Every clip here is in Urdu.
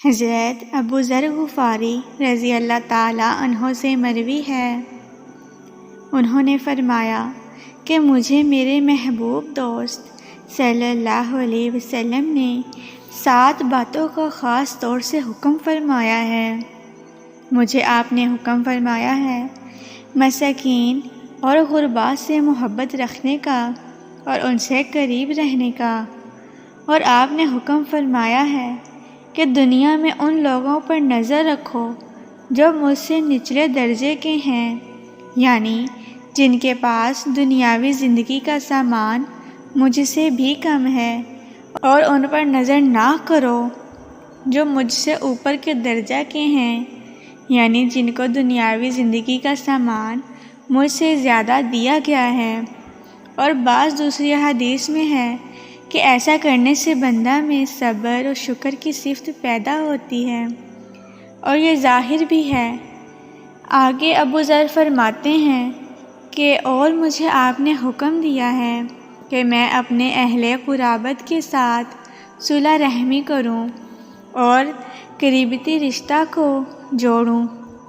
حضرت ابو ذر غفاری رضی اللہ تعالیٰ عنہ سے مروی ہے، انہوں نے فرمایا کہ مجھے میرے محبوب دوست صلی اللہ علیہ وسلم نے 7 باتوں کا خاص طور سے حکم فرمایا ہے۔ مجھے آپ نے حکم فرمایا ہے مساکین اور غرباء سے محبت رکھنے کا اور ان سے قریب رہنے کا، اور آپ نے حکم فرمایا ہے کہ دنیا میں ان لوگوں پر نظر رکھو جو مجھ سے نچلے درجے کے ہیں، یعنی جن کے پاس دنیاوی زندگی کا سامان مجھ سے بھی کم ہے، اور ان پر نظر نہ کرو جو مجھ سے اوپر کے درجہ کے ہیں، یعنی جن کو دنیاوی زندگی کا سامان مجھ سے زیادہ دیا گیا ہے۔ اور بعض دوسری حدیث میں ہے کہ ایسا کرنے سے بندہ میں صبر اور شکر کی صفت پیدا ہوتی ہے، اور یہ ظاہر بھی ہے۔ آگے ابو ذر فرماتے ہیں کہ اور مجھے آپ نے حکم دیا ہے کہ میں اپنے اہل قرابت کے ساتھ صلہ رحمی کروں اور قریبی رشتہ کو جوڑوں،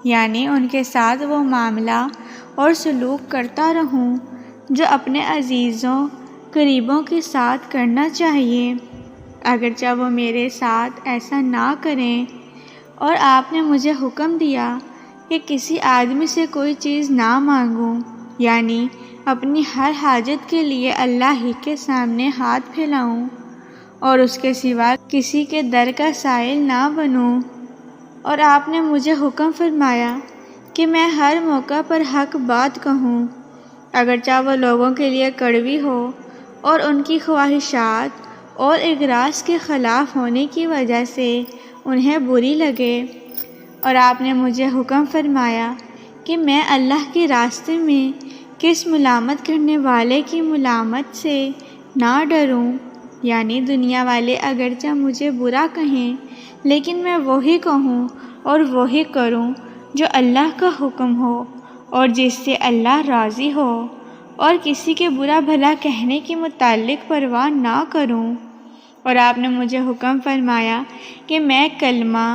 یعنی ان کے ساتھ وہ معاملہ اور سلوک کرتا رہوں جو اپنے عزیزوں قریبوں کے ساتھ کرنا چاہیے، اگرچہ وہ میرے ساتھ ایسا نہ کریں۔ اور آپ نے مجھے حکم دیا کہ کسی آدمی سے کوئی چیز نہ مانگوں، یعنی اپنی ہر حاجت کے لیے اللہ ہی کے سامنے ہاتھ پھیلاؤں اور اس کے سوا کسی کے در کا سائل نہ بنوں۔ اور آپ نے مجھے حکم فرمایا کہ میں ہر موقع پر حق بات کہوں، اگرچہ وہ لوگوں کے لیے کڑوی ہو اور ان کی خواہشات اور اغراض کے خلاف ہونے کی وجہ سے انہیں بری لگے۔ اور آپ نے مجھے حکم فرمایا کہ میں اللہ کے راستے میں کس ملامت کرنے والے کی ملامت سے نہ ڈروں، یعنی دنیا والے اگرچہ مجھے برا کہیں لیکن میں وہی کہوں اور وہی کروں جو اللہ کا حکم ہو اور جس سے اللہ راضی ہو، اور کسی کے برا بھلا کہنے کے متعلق پرواہ نہ کروں۔ اور آپ نے مجھے حکم فرمایا کہ میں کلمہ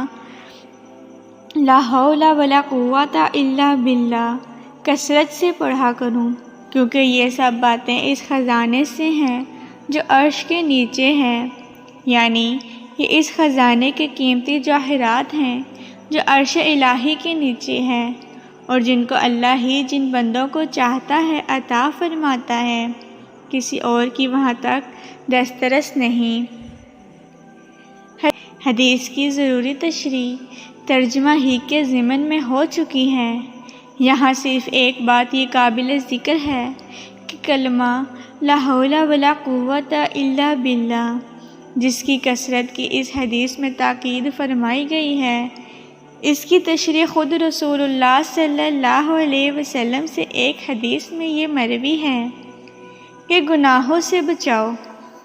لا حول ولا قوت الا باللہ کثرت سے پڑھا کروں، کیونکہ یہ سب باتیں اس خزانے سے ہیں جو عرش کے نیچے ہے، یعنی یہ اس خزانے کے قیمتی جواہرات ہیں جو عرش الہی کے نیچے ہیں، اور جن کو اللہ ہی جن بندوں کو چاہتا ہے عطا فرماتا ہے، کسی اور کی وہاں تک دسترس نہیں۔ حدیث کی ضروری تشریح ترجمہ ہی کے ضمن میں ہو چکی ہے۔ یہاں صرف ایک بات یہ قابل ذکر ہے کہ کلمہ لا حول ولا قوت الا باللہ، جس کی کثرت کی اس حدیث میں تاکید فرمائی گئی ہے، اس کی تشریح خود رسول اللہ صلی اللہ علیہ وسلم سے ایک حدیث میں یہ مروی ہے کہ گناہوں سے بچاؤ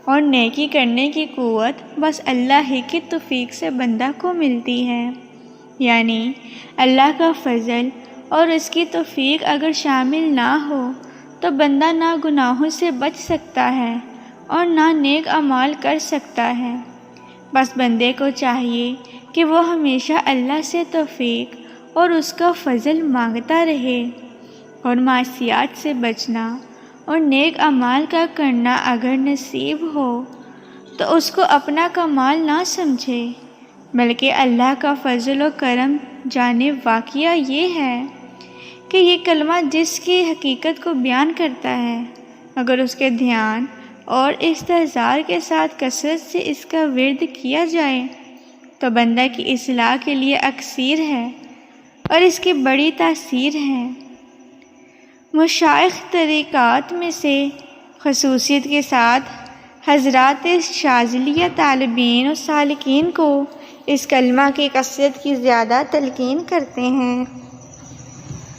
اور نیکی کرنے کی قوت بس اللہ ہی کی توفیق سے بندہ کو ملتی ہے، یعنی اللہ کا فضل اور اس کی توفیق اگر شامل نہ ہو تو بندہ نہ گناہوں سے بچ سکتا ہے اور نہ نیک اعمال کر سکتا ہے۔ بس بندے کو چاہیے کہ وہ ہمیشہ اللہ سے توفیق اور اس کا فضل مانگتا رہے، اور معصیات سے بچنا اور نیک اعمال کا کرنا اگر نصیب ہو تو اس کو اپنا کمال نہ سمجھے، بلکہ اللہ کا فضل و کرم جانے۔ واقعہ یہ ہے کہ یہ کلمہ جس کی حقیقت کو بیان کرتا ہے، اگر اس کے دھیان اور استحضار کے ساتھ کثرت سے اس کا ورد کیا جائے تو بندہ کی اصلاح کے لیے اکثیر ہے اور اس کی بڑی تاثیر ہے۔ مشائخ طریقات میں سے خصوصیت کے ساتھ حضرات شاذلیہ طالبین و سالکین کو اس کلمہ کی کثرت کی زیادہ تلقین کرتے ہیں۔